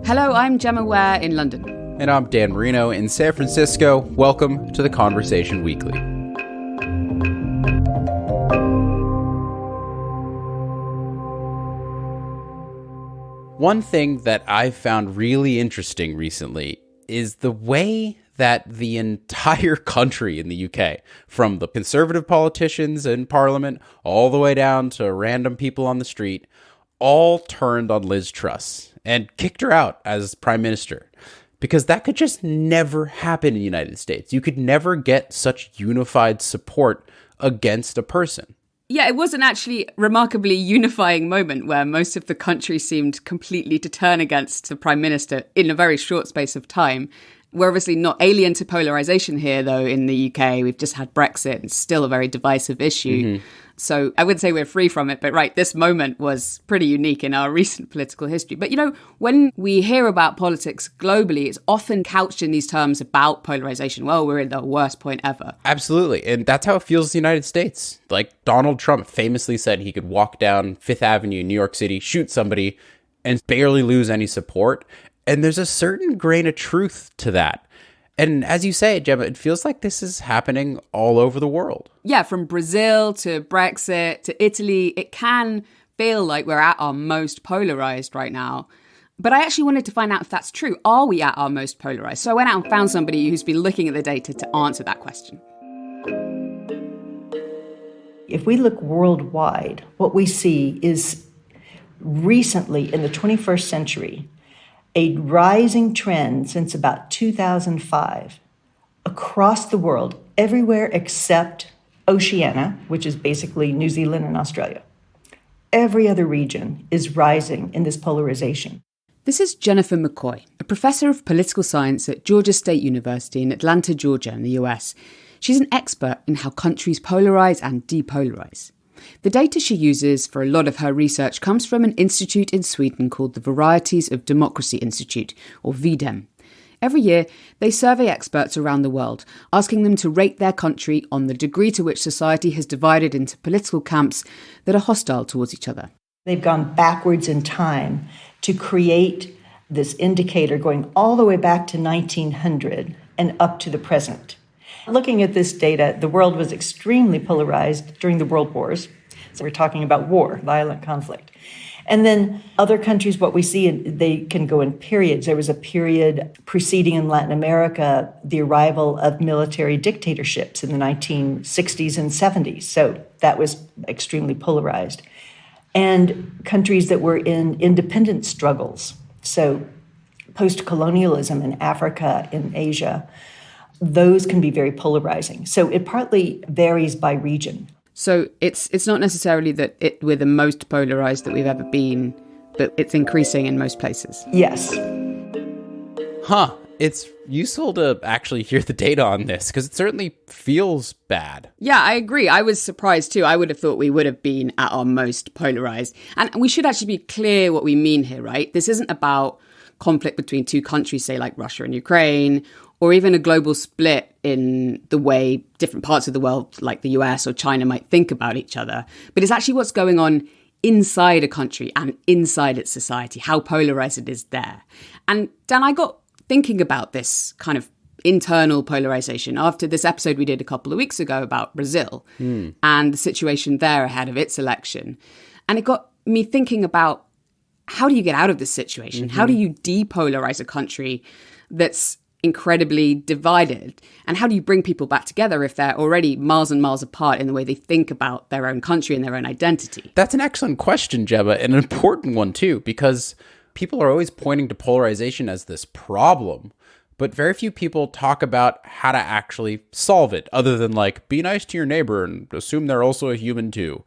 Hello, I'm Gemma Ware in London. And I'm Dan Marino in San Francisco. Welcome to the Conversation Weekly. One thing that I've found really interesting recently is the way that the entire country in the UK, from the conservative politicians in Parliament all the way down to random people on the street, all turned on Liz Truss and kicked her out as Prime Minister. Because that could just never happen in the United States. You could never get such unified support against a person. Yeah, it was an actually remarkably unifying moment where most of the country seemed completely to turn against the Prime Minister in a very short space of time. We're obviously not alien to polarisation here, though, in the UK. We've just had Brexit. It's still a very divisive issue. So I wouldn't say we're free from it, but right, this moment was pretty unique in our recent political history. But, you know, when we hear about politics globally, it's often couched in these terms about polarisation. Well, we're at the worst point ever. Absolutely. And that's how it feels in the United States. Like Donald Trump famously said he could walk down Fifth Avenue in New York City, shoot somebody, and barely lose any support. And there's a certain grain of truth to that. And as you say, Gemma, it feels like this is happening all over the world. Yeah, from Brazil to Brexit to Italy, it can feel like we're at our most polarised right now. But I actually wanted to find out if that's true. Are we at our most polarised? So I went out and found somebody who's been looking at the data to answer that question. If we look worldwide, what we see is recently in the 21st century, a rising trend since about 2005 across the world, everywhere except Oceania, which is basically New Zealand and Australia. Every other region is rising in this polarization. This is Jennifer McCoy, a professor of political science at Georgia State University in Atlanta, Georgia, in the US. She's an expert in how countries polarize and depolarize. The data she uses for a lot of her research comes from an institute in Sweden called the Varieties of Democracy Institute, or VDEM. Every year, they survey experts around the world, asking them to rate their country on the degree to which society has divided into political camps that are hostile towards each other. They've gone backwards in time to create this indicator going all the way back to 1900 and up to the present. Looking at this data, the world was extremely polarized during the world wars. So we're talking about war, violent conflict. And then other countries, what we see, they can go in periods. There was a period preceding in Latin America the arrival of military dictatorships in the 1960s and 70s. So that was extremely polarized. And countries that were in independence struggles. So post-colonialism in Africa, in Asia, those can be very polarizing. So it partly varies by region. So it's not necessarily that we're the most polarized that we've ever been, but it's increasing in most places. Yes. It's useful to actually hear the data on this because it certainly feels bad. Yeah, I agree. I was surprised too. I would have thought we would have been at our most polarized. And we should actually be clear what we mean here, right? This isn't about conflict between two countries, say like Russia and Ukraine, or even a global split in the way different parts of the world, like the US or China, might think about each other. But it's actually what's going on inside a country and inside its society, how polarized it is there. And Dan, I got thinking about this kind of internal polarization after this episode we did a couple of weeks ago about Brazil and the situation there ahead of its election. And it got me thinking about, how do you get out of this situation? How do you depolarize a country that's incredibly divided? And how do you bring people back together if they're already miles and miles apart in the way they think about their own country and their own identity? That's an excellent question, Gemma, and an important one too, because people are always pointing to polarization as this problem, but very few people talk about how to actually solve it, other than like, be nice to your neighbor and assume they're also a human too.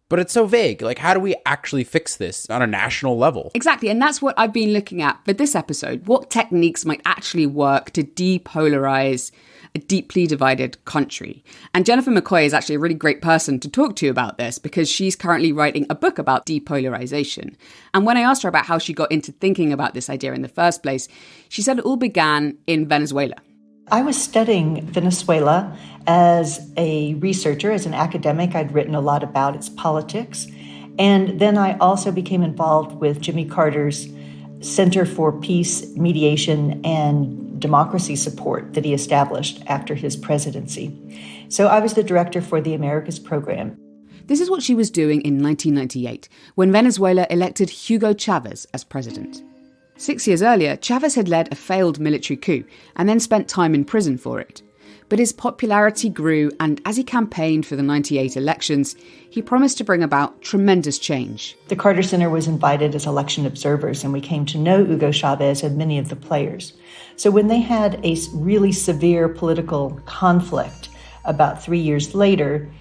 But it's so vague. Like, how do we actually fix this on a national level? Exactly. And that's what I've been looking at for this episode. What techniques might actually work to depolarize a deeply divided country? And Jennifer McCoy is actually a really great person to talk to about this because she's currently writing a book about depolarization. And when I asked her about how she got into thinking about this idea in the first place, she said it all began in Venezuela. I was studying Venezuela as a researcher, as an academic. I'd written a lot about its politics. And then I also became involved with Jimmy Carter's Center for Peace, Mediation, and Democracy Support that he established after his presidency. So I was the director for the Americas program. This is what she was doing in 1998, when Venezuela elected Hugo Chavez as president. 6 years earlier, Chavez had led a failed military coup and then spent time in prison for it. But his popularity grew, and as he campaigned for the 98 elections, he promised to bring about tremendous change. The Carter Center was invited as election observers, and we came to know Hugo Chavez and many of the players. So when they had a really severe political conflict about 3 years later,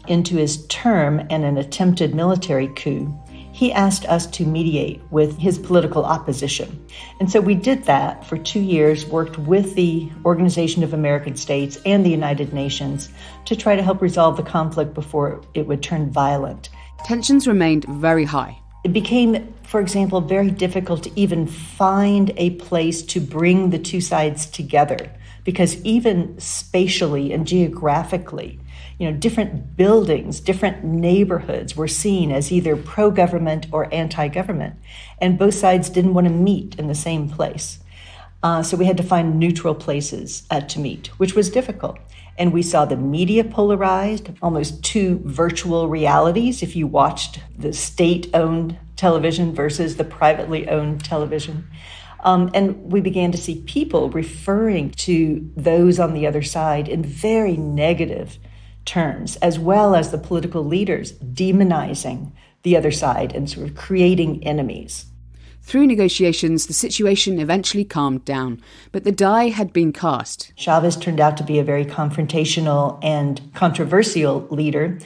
into his term and an attempted military coup, he asked us to mediate with his political opposition. And so we did that for 2 years, worked with the Organization of American States and the United Nations to try to help resolve the conflict before it would turn violent. Tensions remained very high. It became, for example, very difficult to even find a place to bring the two sides together, because even spatially and geographically, different buildings, different neighborhoods were seen as either pro-government or anti-government, and both sides didn't want to meet in the same place. So we had to find neutral places to meet, which was difficult. And we saw the media polarized, almost two virtual realities if you watched the state-owned television versus the privately owned television. And we began to see people referring to those on the other side in very negative terms, as well as the political leaders demonizing the other side and sort of creating enemies. Through negotiations, the situation eventually calmed down, but the die had been cast. Chavez turned out to be a very confrontational and controversial leader,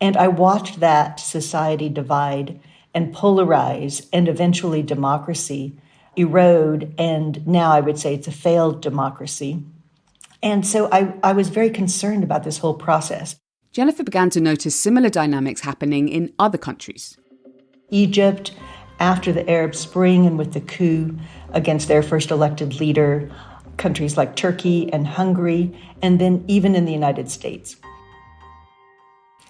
and I watched that society divide and polarize and eventually democracy erode, and now I would say it's a failed democracy. And so I was very concerned about this whole process. Jennifer began to notice similar dynamics happening in other countries. Egypt, after the Arab Spring and with the coup against their first elected leader, countries like Turkey and Hungary, and then even in the United States.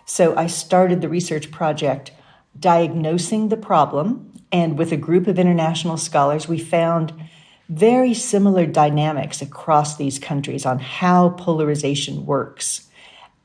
So I started the research project diagnosing the problem, and with a group of international scholars, we found very similar dynamics across these countries on how polarization works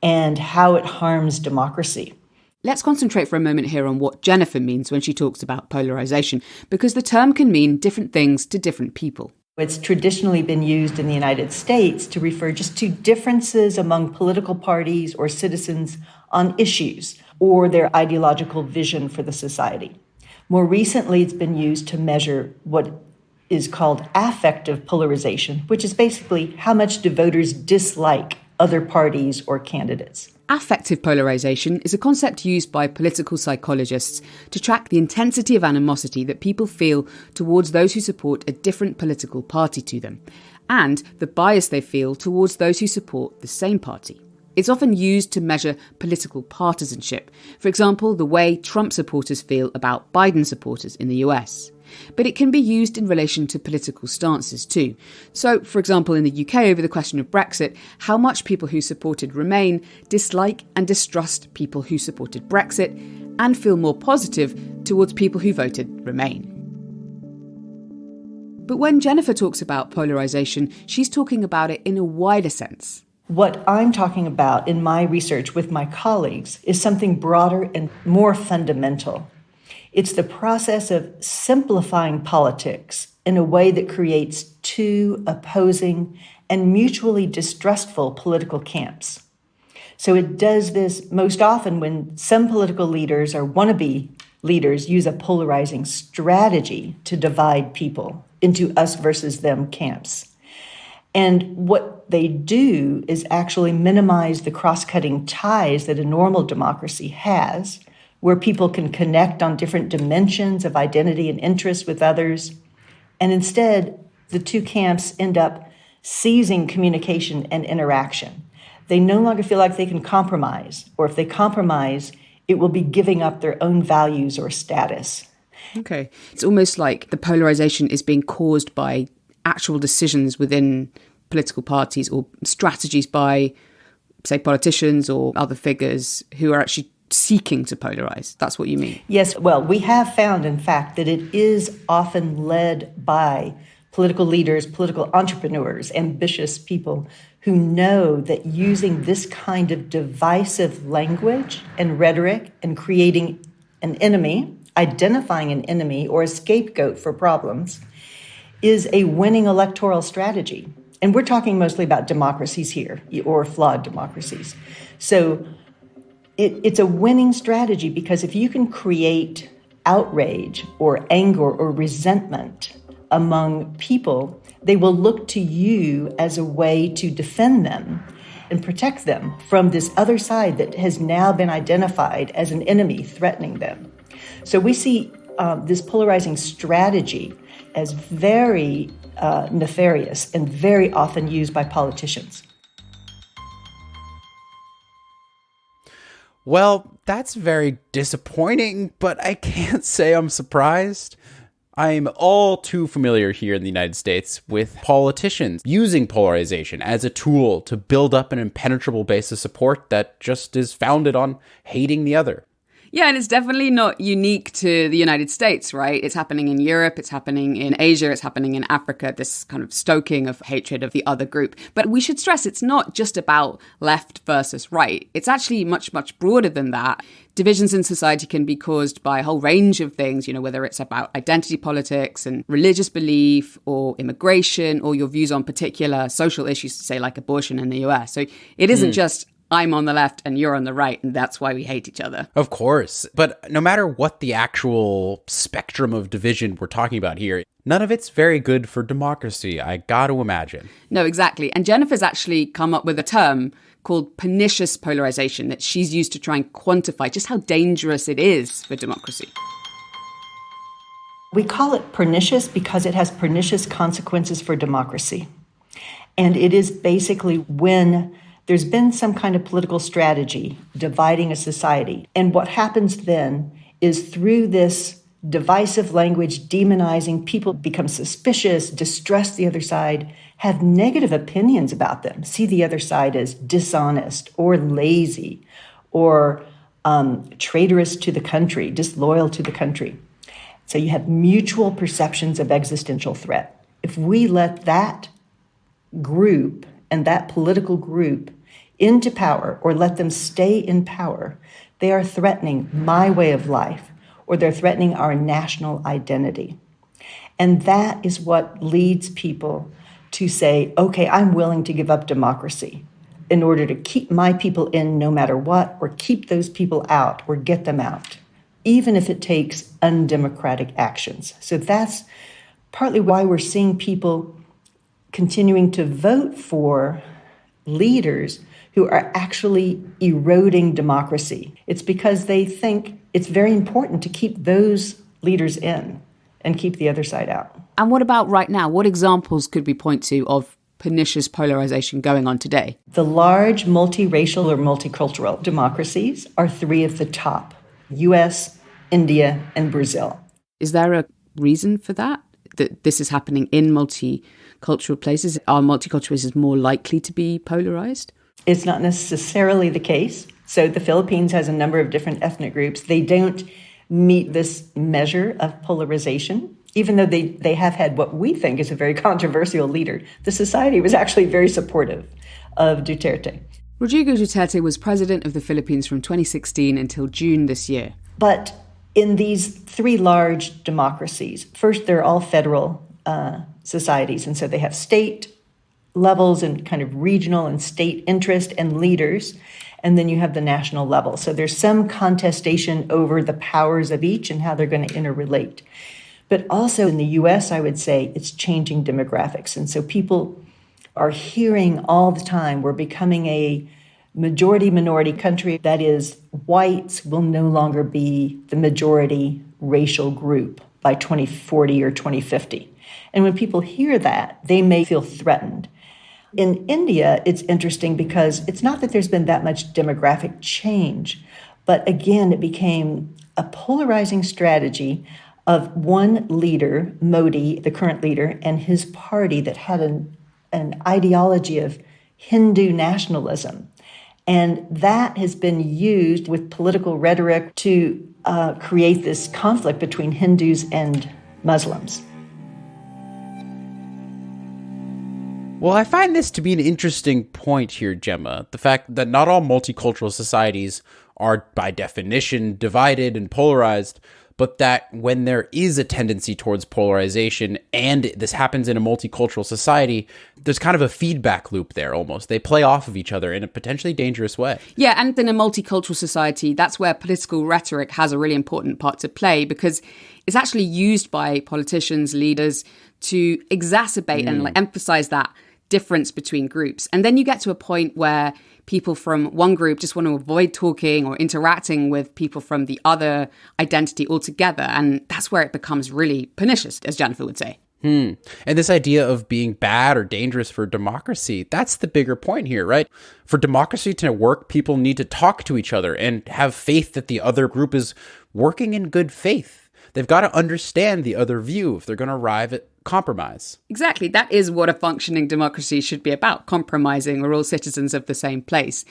and how it harms democracy. Let's concentrate for a moment here on what Jennifer means when she talks about polarisation, because the term can mean different things to different people. It's traditionally been used in the United States to refer just to differences among political parties or citizens on issues or their ideological vision for the society. More recently, it's been used to measure what is called affective polarization, which is basically how much do voters dislike other parties or candidates. Affective polarisation is a concept used by political psychologists to track the intensity of animosity that people feel towards those who support a different political party to them, and the bias they feel towards those who support the same party. It's often used to measure political partisanship, for example, the way Trump supporters feel about Biden supporters in the US. But it can be used in relation to political stances too. So, for example, in the UK over the question of Brexit, how much people who supported Remain dislike and distrust people who supported Brexit and feel more positive towards people who voted Remain. But when Jennifer talks about polarisation, she's talking about it in a wider sense. What I'm talking about in my research with my colleagues is something broader and more fundamental. It's the process of simplifying politics in a way that creates two opposing and mutually distrustful political camps. So it does this most often when some political leaders or wannabe leaders use a polarizing strategy to divide people into us versus them camps. And what they do is actually minimize the cross-cutting ties that a normal democracy has, where people can connect on different dimensions of identity and interest with others. And instead, the two camps end up seizing communication and interaction. They no longer feel like they can compromise, or if they compromise, it will be giving up their own values or status. Okay. It's almost like the polarization is being caused by actual decisions within political parties or strategies by, say, politicians or other figures who are actually seeking to polarize. That's what you mean? Yes. Well, we have found, in fact, that it is often led by political leaders, political entrepreneurs, ambitious people who know that using this kind of divisive language and rhetoric and creating an enemy, identifying an enemy or a scapegoat for problems, is a winning electoral strategy. And we're talking mostly about democracies here, or flawed democracies. So it's a winning strategy because if you can create outrage or anger or resentment among people, they will look to you as a way to defend them and protect them from this other side that has now been identified as an enemy threatening them. So we see this polarizing strategy as very nefarious and very often used by politicians. Well, that's very disappointing, but I can't say I'm surprised. I'm all too familiar here in the United States with politicians using polarization as a tool to build up an impenetrable base of support that just is founded on hating the other. Yeah, and it's definitely not unique to the United States, right? It's happening in Europe, it's happening in Asia, it's happening in Africa, this kind of stoking of hatred of the other group. But we should stress it's not just about left versus right. It's actually much, much broader than that. Divisions in society can be caused by a whole range of things, whether it's about identity politics and religious belief or immigration or your views on particular social issues, say like abortion in the US. So it isn't just I'm on the left and you're on the right, and that's why we hate each other. Of course. But no matter what the actual spectrum of division we're talking about here, none of it's very good for democracy, I got to imagine. No, exactly. And Jennifer's actually come up with a term called pernicious polarization that she's used to try and quantify just how dangerous it is for democracy. We call it pernicious because it has pernicious consequences for democracy. And it is basically when there's been some kind of political strategy dividing a society. And what happens then is through this divisive language, demonizing, people become suspicious, distrust the other side, have negative opinions about them, see the other side as dishonest or lazy or traitorous to the country, disloyal to the country. So you have mutual perceptions of existential threat. If we let that group and that political group into power or let them stay in power, they are threatening my way of life or they're threatening our national identity. And that is what leads people to say, okay, I'm willing to give up democracy in order to keep my people in no matter what, or keep those people out or get them out, even if it takes undemocratic actions. So that's partly why we're seeing people continuing to vote for leaders who are actually eroding democracy. It's because they think it's very important to keep those leaders in and keep the other side out. And what about right now? What examples could we point to of pernicious polarization going on today? The large multiracial or multicultural democracies are three of the top: US, India, and Brazil. Is there a reason for that this is happening in multicultural places? Are multiculturalism more likely to be polarized? It's not necessarily the case. So the Philippines has a number of different ethnic groups. They don't meet this measure of polarization, even though they have had what we think is a very controversial leader. The society was actually very supportive of Duterte. Rodrigo Duterte was president of the Philippines from 2016 until June this year. But in these three large democracies, first, they're all federal societies, and so they have state levels and kind of regional and state interest and leaders, and then you have the national level. So there's some contestation over the powers of each and how they're going to interrelate. But also in the US, I would say it's changing demographics. And so people are hearing all the time, we're becoming a majority-minority country. That is, whites will no longer be the majority racial group by 2040 or 2050. And when people hear that, they may feel threatened. In India, it's interesting because it's not that there's been that much demographic change, but again, it became a polarizing strategy of one leader, Modi, the current leader, and his party that had an ideology of Hindu nationalism. And that has been used with political rhetoric to create this conflict between Hindus and Muslims. Well, I find this to be an interesting point here, Gemma. The fact that not all multicultural societies are, by definition, divided and polarized, but that when there is a tendency towards polarization, and this happens in a multicultural society, there's kind of a feedback loop there almost. They play off of each other in a potentially dangerous way. Yeah, and in a multicultural society, that's where political rhetoric has a really important part to play, because it's actually used by politicians, leaders, to exacerbate and emphasize that difference between groups. And then you get to a point where people from one group just want to avoid talking or interacting with people from the other identity altogether. And that's where it becomes really pernicious, as Jennifer would say. And this idea of being bad or dangerous for democracy, that's the bigger point here, right? For democracy to work, people need to talk to each other and have faith that the other group is working in good faith. They've got to understand the other view if they're going to arrive at compromise. Exactly. That is what a functioning democracy should be about, compromising. We're all citizens of the same place.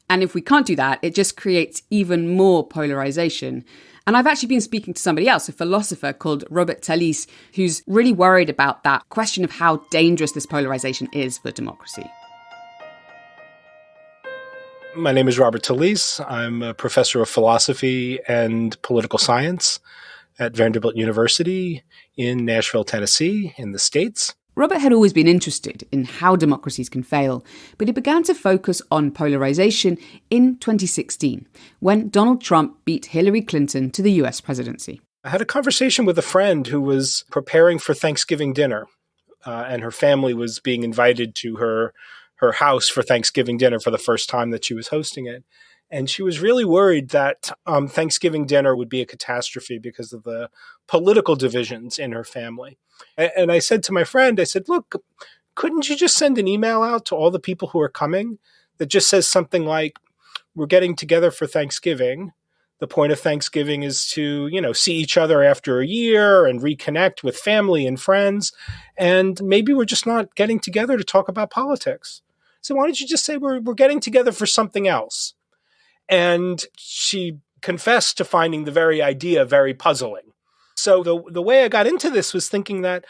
And if we can't do that, it just creates even more polarization. And I've actually been speaking to somebody else, a philosopher called Robert Talisse, who's really worried about that question of how dangerous this polarization is for democracy. My name is Robert Talisse. I'm a professor of philosophy and political science at Vanderbilt University in Nashville, Tennessee, in the States. Robert had always been interested in how democracies can fail, but he began to focus on polarization in 2016, when Donald Trump beat Hillary Clinton to the US presidency. I had a conversation with a friend who was preparing for Thanksgiving dinner, and her family was being invited to her house for Thanksgiving dinner for the first time that she was hosting it. And she was really worried that Thanksgiving dinner would be a catastrophe because of the political divisions in her family. And I said to my friend, I said, look, couldn't you just send an email out to all the people who are coming that just says something like, we're getting together for Thanksgiving. The point of Thanksgiving is to, see each other after a year and reconnect with family and friends. And maybe we're just not getting together to talk about politics. So why don't you just say we're getting together for something else? And she confessed to finding the very idea very puzzling. So the way I got into this was thinking that,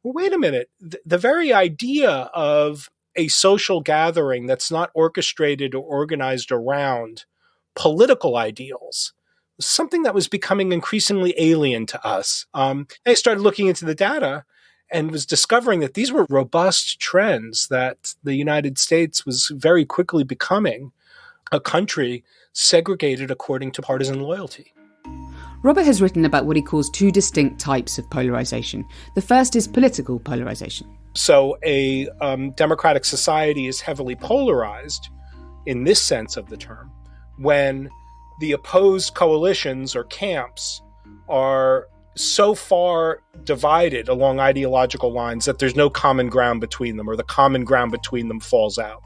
well, wait a minute, the very idea of a social gathering that's not orchestrated or organized around political ideals was something that was becoming increasingly alien to us. I started looking into the data and was discovering that these were robust trends that the United States was very quickly becoming a country segregated according to partisan loyalty. Robert has written about what he calls two distinct types of polarization. The first is political polarization. So a democratic society is heavily polarized in this sense of the term when the opposed coalitions or camps are so far divided along ideological lines that there's no common ground between them, or the common ground between them falls out.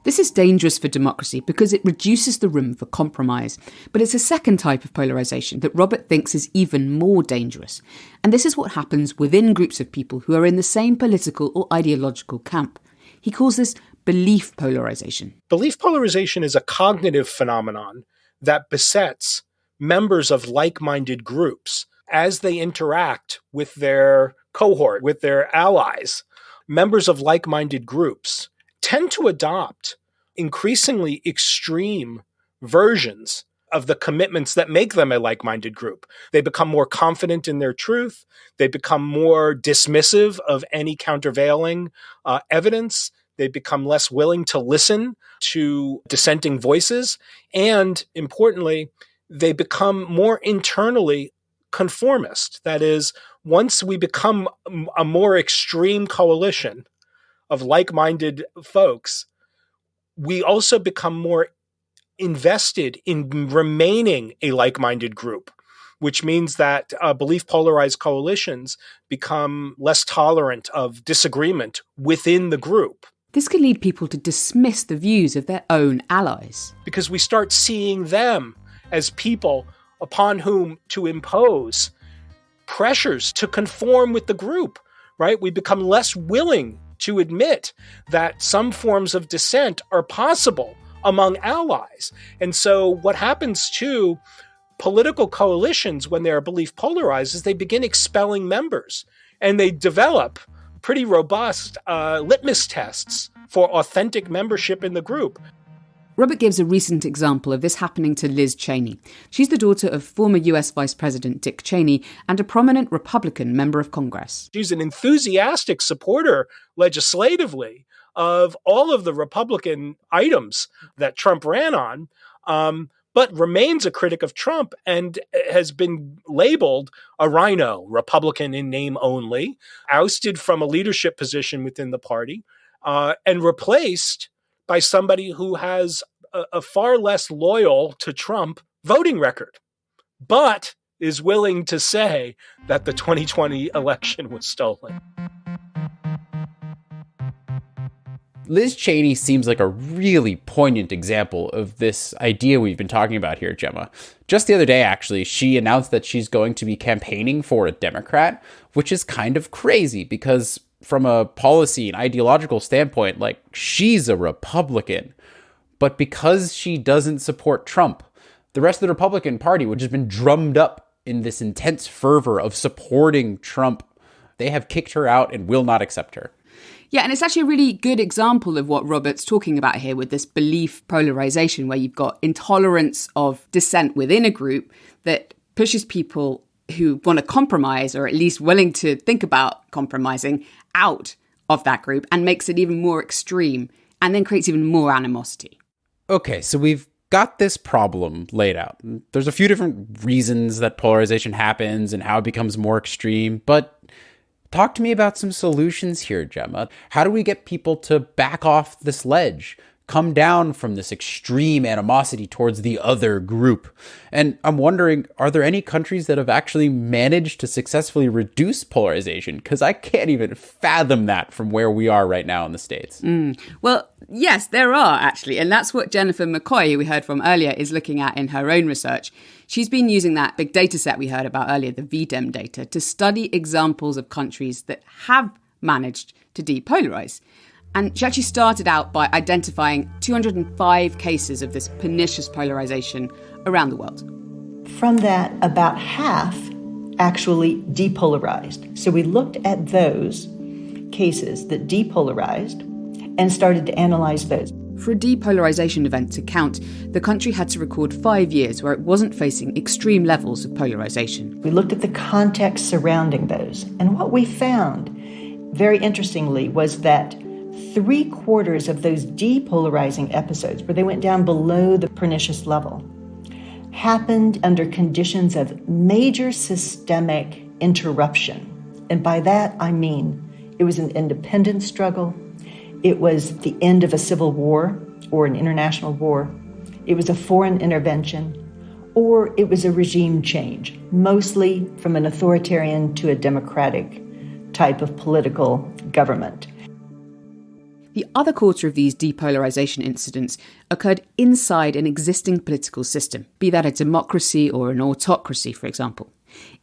This is dangerous for democracy because it reduces the room for compromise. But it's a second type of polarization that Robert thinks is even more dangerous. And this is what happens within groups of people who are in the same political or ideological camp. He calls this belief polarization. Belief polarization is a cognitive phenomenon that besets members of like-minded groups as they interact with their cohort, with their allies. Members of like-minded groups tend to adopt increasingly extreme versions of the commitments that make them a like-minded group. They become more confident in their truth. They become more dismissive of any countervailing evidence. They become less willing to listen to dissenting voices. And importantly, they become more internally conformist. That is, once we become a more extreme coalition of like-minded folks, we also become more invested in remaining a like-minded group, which means that belief-polarized coalitions become less tolerant of disagreement within the group. This can lead people to dismiss the views of their own allies. Because we start seeing them as people upon whom to impose pressures to conform with the group, right? We become less willing to admit that some forms of dissent are possible among allies. And so what happens to political coalitions when they are belief polarized is they begin expelling members, and they develop pretty robust litmus tests for authentic membership in the group. Robert gives a recent example of this happening to Liz Cheney. She's the daughter of former US Vice President Dick Cheney and a prominent Republican member of Congress. She's an enthusiastic supporter legislatively of all of the Republican items that Trump ran on, but remains a critic of Trump and has been labeled a rhino, Republican in name only, ousted from a leadership position within the party, and replaced by somebody who has a far less loyal to Trump voting record, but is willing to say that the 2020 election was stolen. Liz Cheney seems like a really poignant example of this idea we've been talking about here, Gemma. Just the other day, actually, she announced that she's going to be campaigning for a Democrat, which is kind of crazy because from a policy and ideological standpoint, like, she's a Republican. But because she doesn't support Trump, the rest of the Republican Party, which has been drummed up in this intense fervor of supporting Trump, they have kicked her out and will not accept her. Yeah, and it's actually a really good example of what Robert's talking about here with this belief polarization, where you've got intolerance of dissent within a group that pushes people who want to compromise, or at least willing to think about compromising, out of that group and makes it even more extreme and then creates even more animosity. Okay, so we've got this problem laid out. There's a few different reasons that polarization happens and how it becomes more extreme, but talk to me about some solutions here, Gemma. How do we get people to back off this ledge, come down from this extreme animosity towards the other group? And I'm wondering, are there any countries that have actually managed to successfully reduce polarization? Because I can't even fathom that from where we are right now in the States. Well, yes, there are actually. And that's what Jennifer McCoy, who we heard from earlier, is looking at in her own research. She's been using that big data set we heard about earlier, the VDEM data, to study examples of countries that have managed to depolarize. And she actually started out by identifying 205 cases of this pernicious polarization around the world. From that, about half actually depolarized. So we looked at those cases that depolarized and started to analyze those. For a depolarization event to count, the country had to record 5 years where it wasn't facing extreme levels of polarization. We looked at the context surrounding those. And what we found, very interestingly, was that 3/4 of those depolarizing episodes, where they went down below the pernicious level, happened under conditions of major systemic interruption. And by that, I mean it was an independence struggle, it was the end of a civil war or an international war, it was a foreign intervention, or it was a regime change, mostly from an authoritarian to a democratic type of political government. The other quarter of these depolarization incidents occurred inside an existing political system, be that a democracy or an autocracy, for example.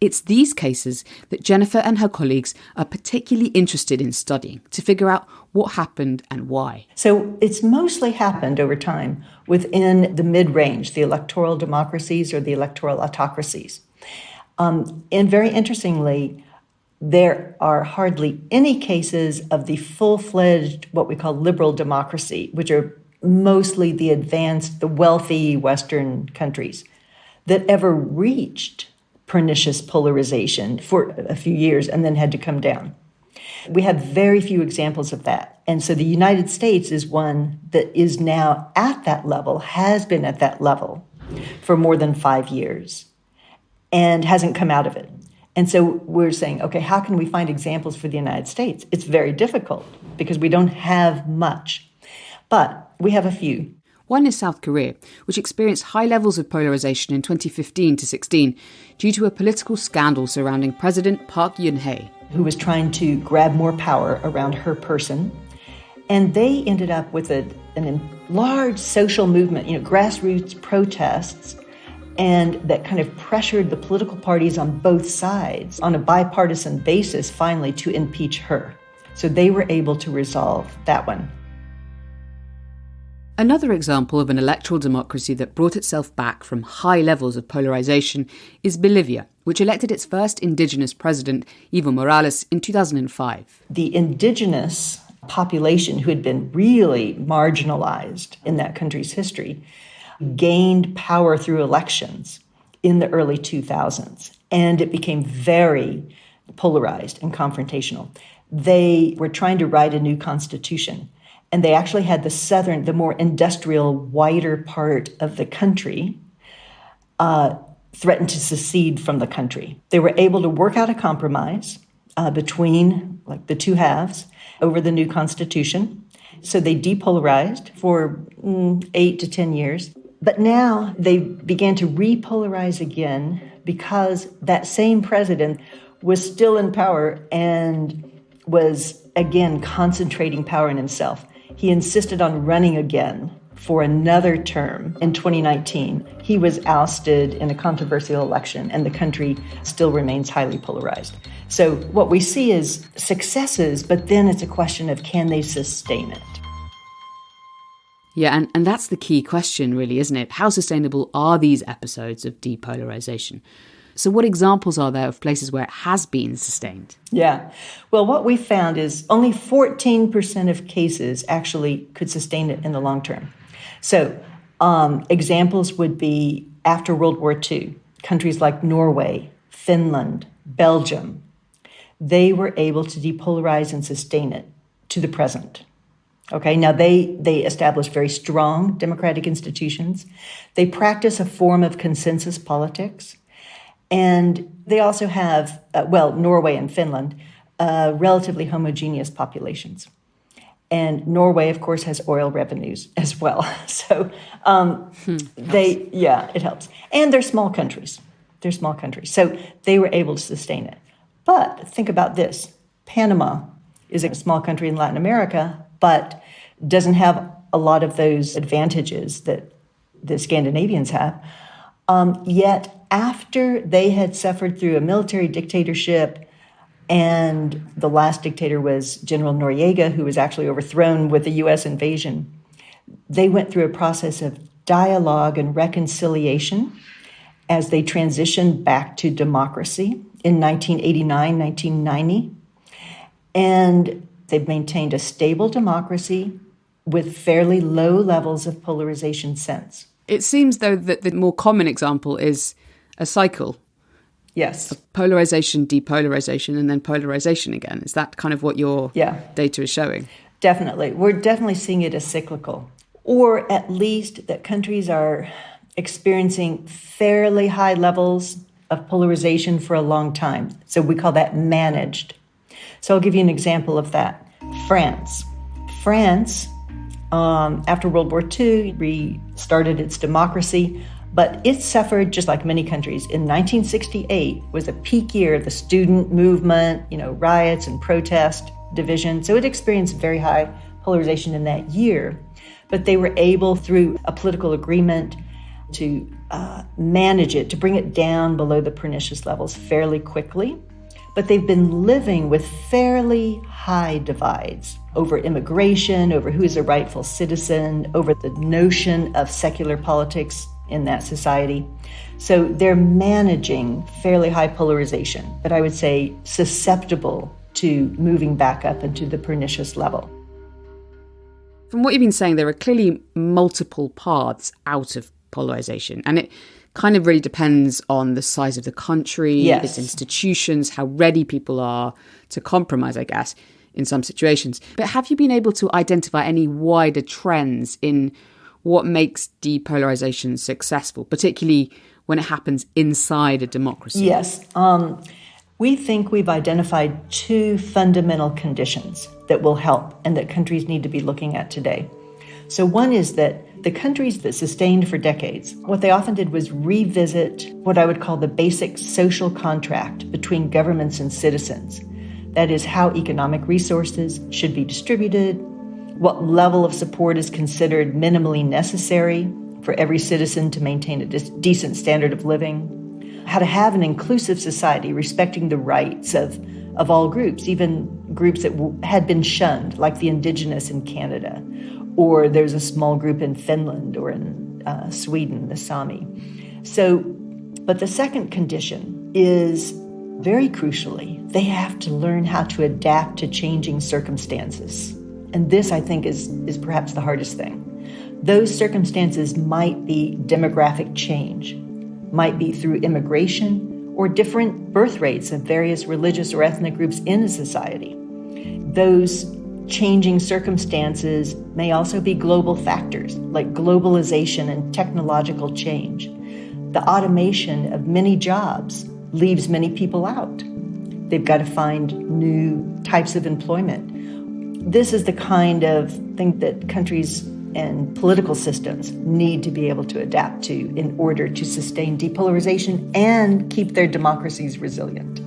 It's these cases that Jennifer and her colleagues are particularly interested in studying to figure out what happened and why. So it's mostly happened over time within the mid-range, the electoral democracies or the electoral autocracies. And very interestingly, there are hardly any cases of the full-fledged, what we call liberal democracy, which are mostly the advanced, the wealthy Western countries, that ever reached pernicious polarization for a few years and then had to come down. We have very few examples of that. And so the United States is one that is now at that level, has been at that level for more than 5 years, and hasn't come out of it. And so we're saying, okay, how can we find examples for the United States? It's very difficult because we don't have much, but we have a few. One is South Korea, which experienced high levels of polarization in 2015 to 16 due to a political scandal surrounding President Park Geun-hye, who was trying to grab more power around her person. And they ended up with a large social movement, grassroots protests, and that kind of pressured the political parties on both sides on a bipartisan basis, finally, to impeach her. So they were able to resolve that one. Another example of an electoral democracy that brought itself back from high levels of polarization is Bolivia, which elected its first indigenous president, Evo Morales, in 2005. The indigenous population, who had been really marginalized in that country's history, gained power through elections in the early 2000s, and it became very polarized and confrontational. They were trying to write a new constitution, and they actually had the more industrial, whiter part of the country threatened to secede from the country. They were able to work out a compromise between the two halves over the new constitution. So they depolarized for 8 to 10 years. But now they began to repolarize again because that same president was still in power and was, again, concentrating power in himself. He insisted on running again for another term in 2019. He was ousted in a controversial election, and the country still remains highly polarized. So what we see is successes, but then it's a question of can they sustain it? Yeah, and that's the key question, really, isn't it? How sustainable are these episodes of depolarization? So what examples are there of places where it has been sustained? Yeah. Well, what we found is only 14% of cases actually could sustain it in the long term. So examples would be after World War II, countries like Norway, Finland, Belgium, they were able to depolarize and sustain it to the present. Okay, now they established very strong democratic institutions. They practice a form of consensus politics. And they also have, Norway and Finland, relatively homogeneous populations. And Norway, of course, has oil revenues as well. So it helps. And they're small countries. So they were able to sustain it. But think about this. Panama is a small country in Latin America, but doesn't have a lot of those advantages that the Scandinavians have. Yet after they had suffered through a military dictatorship, and the last dictator was General Noriega, who was actually overthrown with the U.S. invasion, they went through a process of dialogue and reconciliation as they transitioned back to democracy in 1989, 1990. And they've maintained a stable democracy with fairly low levels of polarization since. It seems, though, that the more common example is a cycle. Yes. Polarization, depolarization, and then polarization again. Is that kind of what your data is showing? Definitely. We're definitely seeing it as cyclical, or at least that countries are experiencing fairly high levels of polarization for a long time. So we call that managed. So I'll give you an example of that. France, after World War II, restarted its democracy, but it suffered, just like many countries. In 1968 was a peak year of the student movement, riots and protest, division. So it experienced very high polarization in that year. But they were able, through a political agreement, to manage it, to bring it down below the pernicious levels fairly quickly. But they've been living with fairly high divides over immigration, over who is a rightful citizen, over the notion of secular politics in that society. So they're managing fairly high polarization, but I would say susceptible to moving back up into the pernicious level. From what you've been saying, there are clearly multiple paths out of polarization, and it kind of really depends on the size of the country, its institutions, how ready people are to compromise, I guess, in some situations. But have you been able to identify any wider trends in what makes depolarization successful, particularly when it happens inside a democracy? Yes. We think we've identified two fundamental conditions that will help and that countries need to be looking at today. So one is that the countries that sustained for decades, what they often did was revisit what I would call the basic social contract between governments and citizens. That is, how economic resources should be distributed, what level of support is considered minimally necessary for every citizen to maintain a decent standard of living, how to have an inclusive society respecting the rights of all groups, even groups that had been shunned, like the indigenous in Canada, or there's a small group in Finland or in Sweden, the Sami. But the second condition is, very crucially, they have to learn how to adapt to changing circumstances. And this, I think, is perhaps the hardest thing. Those circumstances might be demographic change, might be through immigration, or different birth rates of various religious or ethnic groups in a society. Those changing circumstances may also be global factors, like globalization and technological change. The automation of many jobs leaves many people out. They've got to find new types of employment. This is the kind of thing that countries and political systems need to be able to adapt to in order to sustain depolarization and keep their democracies resilient.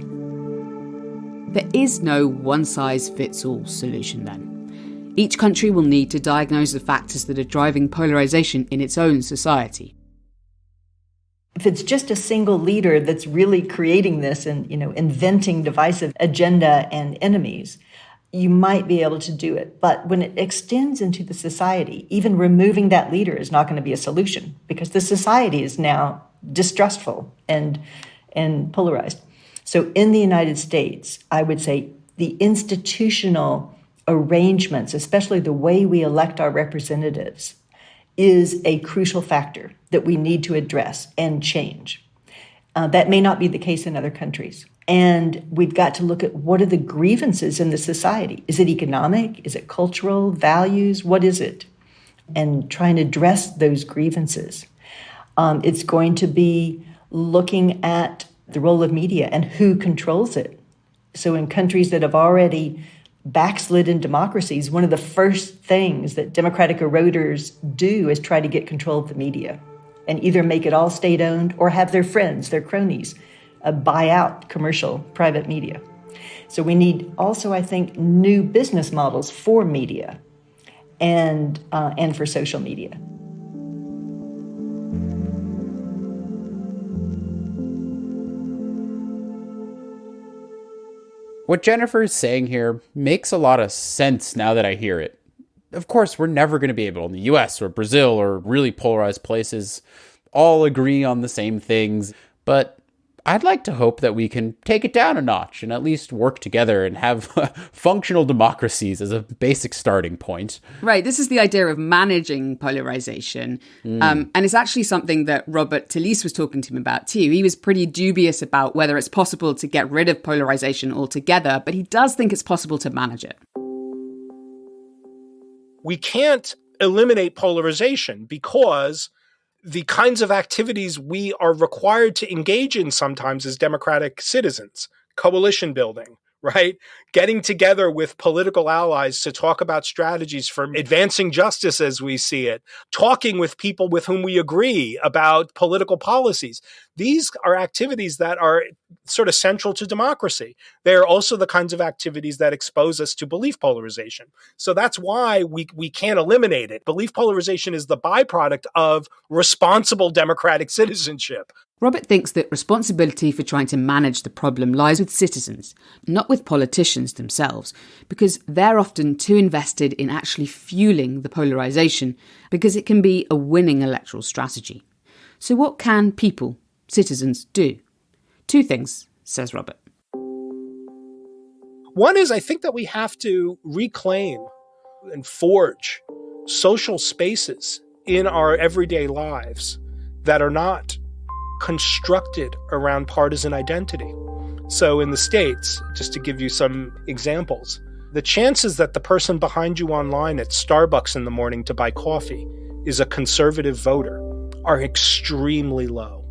There is no one-size-fits-all solution then. Each country will need to diagnose the factors that are driving polarization in its own society. If it's just a single leader that's really creating this and, inventing divisive agenda and enemies, you might be able to do it. But when it extends into the society, even removing that leader is not going to be a solution because the society is now distrustful and polarized. So in the United States, I would say the institutional arrangements, especially the way we elect our representatives, is a crucial factor that we need to address and change. That may not be the case in other countries. And we've got to look at what are the grievances in the society. Is it economic? Is it cultural? Values? What is it? And try and address those grievances. It's going to be looking at the role of media and who controls it. So in countries that have already backslidden democracies, one of the first things that democratic eroders do is try to get control of the media and either make it all state-owned or have their friends, their cronies, buy out commercial private media. So we need also, I think, new business models for media and for social media. What Jennifer is saying here makes a lot of sense now that I hear it. Of course, we're never going to be able in the US or Brazil or really polarized places all agree on the same things, but I'd like to hope that we can take it down a notch and at least work together and have functional democracies as a basic starting point. Right. This is the idea of managing polarization. And it's actually something that Robert Talisse was talking to him about too. He was pretty dubious about whether it's possible to get rid of polarization altogether, but he does think it's possible to manage it. We can't eliminate polarization because the kinds of activities we are required to engage in sometimes as democratic citizens, coalition building, right? Getting together with political allies to talk about strategies for advancing justice as we see it, talking with people with whom we agree about political policies. These are activities that are sort of central to democracy. They're also the kinds of activities that expose us to belief polarization. So that's why we can't eliminate it. Belief polarization is the byproduct of responsible democratic citizenship. Robert thinks that responsibility for trying to manage the problem lies with citizens, not with politicians themselves, because they're often too invested in actually fueling the polarization because it can be a winning electoral strategy. So what can people, citizens, do? Two things, says Robert. One is I think that we have to reclaim and forge social spaces in our everyday lives that are not constructed around partisan identity. So in the States, just to give you some examples, the chances that the person behind you online at Starbucks in the morning to buy coffee is a conservative voter are extremely low,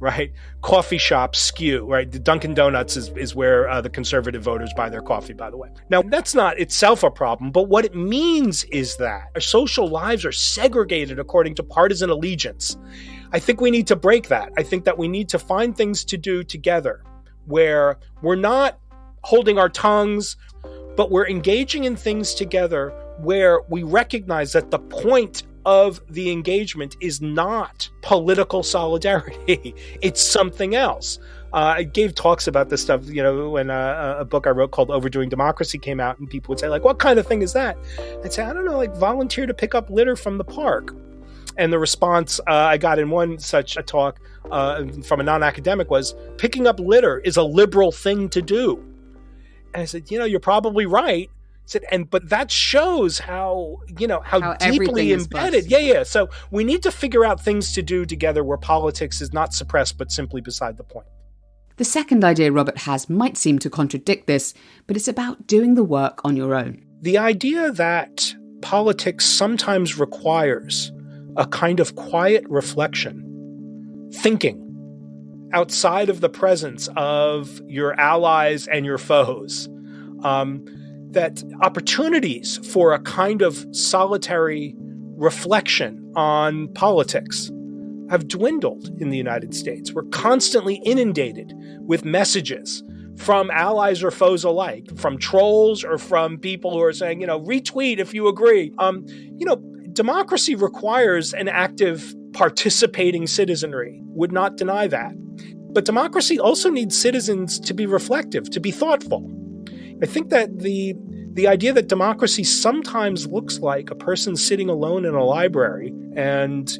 right? Coffee shops skew, right? The Dunkin' Donuts is where the conservative voters buy their coffee, by the way. Now, that's not itself a problem, but what it means is that our social lives are segregated according to partisan allegiance. I think we need to break that. I think that we need to find things to do together where we're not holding our tongues, but we're engaging in things together where we recognize that the point of the engagement is not political solidarity. It's something else. I gave talks about this stuff, when a book I wrote called Overdoing Democracy came out, and people would say, like, what kind of thing is that? I'd say, I don't know, like volunteer to pick up litter from the park. And the response I got in one such a talk from a non-academic was, picking up litter is a liberal thing to do. And I said, you're probably right. I said, but that shows how deeply embedded. Yeah. So we need to figure out things to do together where politics is not suppressed, but simply beside the point. The second idea Robert has might seem to contradict this, but it's about doing the work on your own. The idea that politics sometimes requires a kind of quiet reflection, thinking outside of the presence of your allies and your foes, that opportunities for a kind of solitary reflection on politics have dwindled in the United States. We're constantly inundated with messages from allies or foes alike, from trolls or from people who are saying, retweet if you agree. Democracy requires an active, participating citizenry. Would not deny that. But democracy also needs citizens to be reflective, to be thoughtful. I think that the idea that democracy sometimes looks like a person sitting alone in a library and,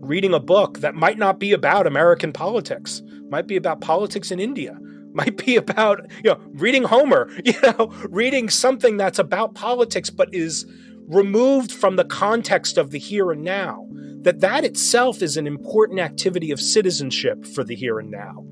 reading a book that might not be about American politics, might be about politics in India, might be about, reading Homer, reading something that's about politics but is removed from the context of the here and now, that itself is an important activity of citizenship for the here and now.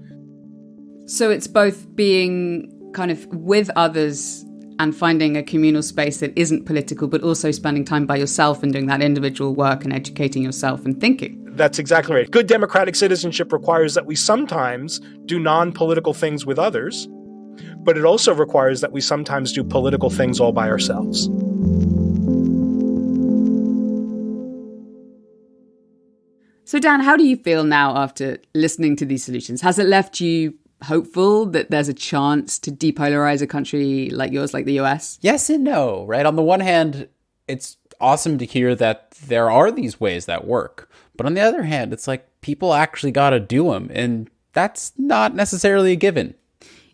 So it's both being kind of with others and finding a communal space that isn't political, but also spending time by yourself and doing that individual work and educating yourself and thinking. That's exactly right. Good democratic citizenship requires that we sometimes do non-political things with others, but it also requires that we sometimes do political things all by ourselves. So Dan, how do you feel now after listening to these solutions? Has it left you hopeful that there's a chance to depolarize a country like yours, like the US? Yes and no, right? On the one hand, it's awesome to hear that there are these ways that work. But on the other hand, it's like people actually got to do them. And that's not necessarily a given.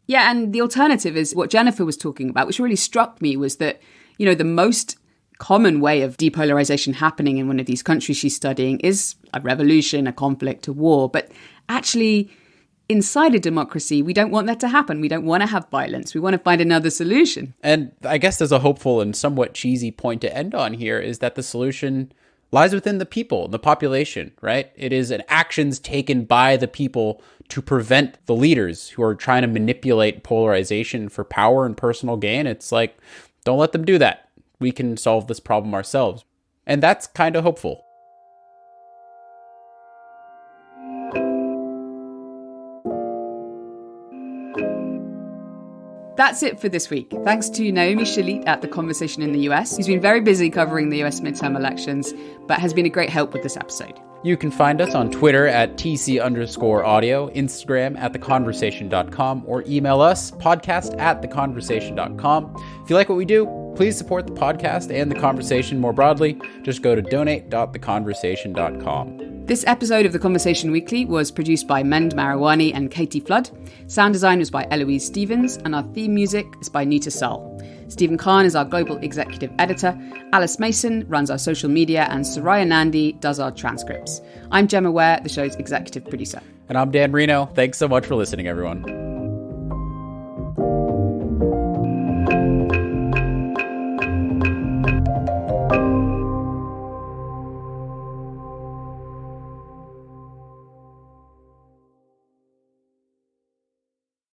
Yeah, and the alternative is what Jennifer was talking about, which really struck me, was that, the most common way of depolarization happening in one of these countries she's studying is a revolution, a conflict, a war. But actually, inside a democracy, we don't want that to happen. We don't want to have violence. We want to find another solution. And I guess there's a hopeful and somewhat cheesy point to end on here is that the solution lies within the people, the population, right? It is an actions taken by the people to prevent the leaders who are trying to manipulate polarization for power and personal gain. It's like, don't let them do that. We can solve this problem ourselves. And that's kind of hopeful. That's it for this week. Thanks to Naomi Shalit at The Conversation in the US, who's been very busy covering the US midterm elections, but has been a great help with this episode. You can find us on Twitter at TC_audio, Instagram at theconversation.com, or email us podcast@theconversation.com. If you like what we do, please support the podcast and The Conversation more broadly. Just go to donate.theconversation.com. This episode of The Conversation Weekly was produced by Mend Mariwany and Katie Flood. Sound design was by Eloise Stevens, and our theme music is by Neeta Sarl. Stephen Khan is our global executive editor. Alice Mason runs our social media, and Soraya Nandi does our transcripts. I'm Gemma Ware, the show's executive producer. And I'm Dan Reno. Thanks so much for listening, everyone.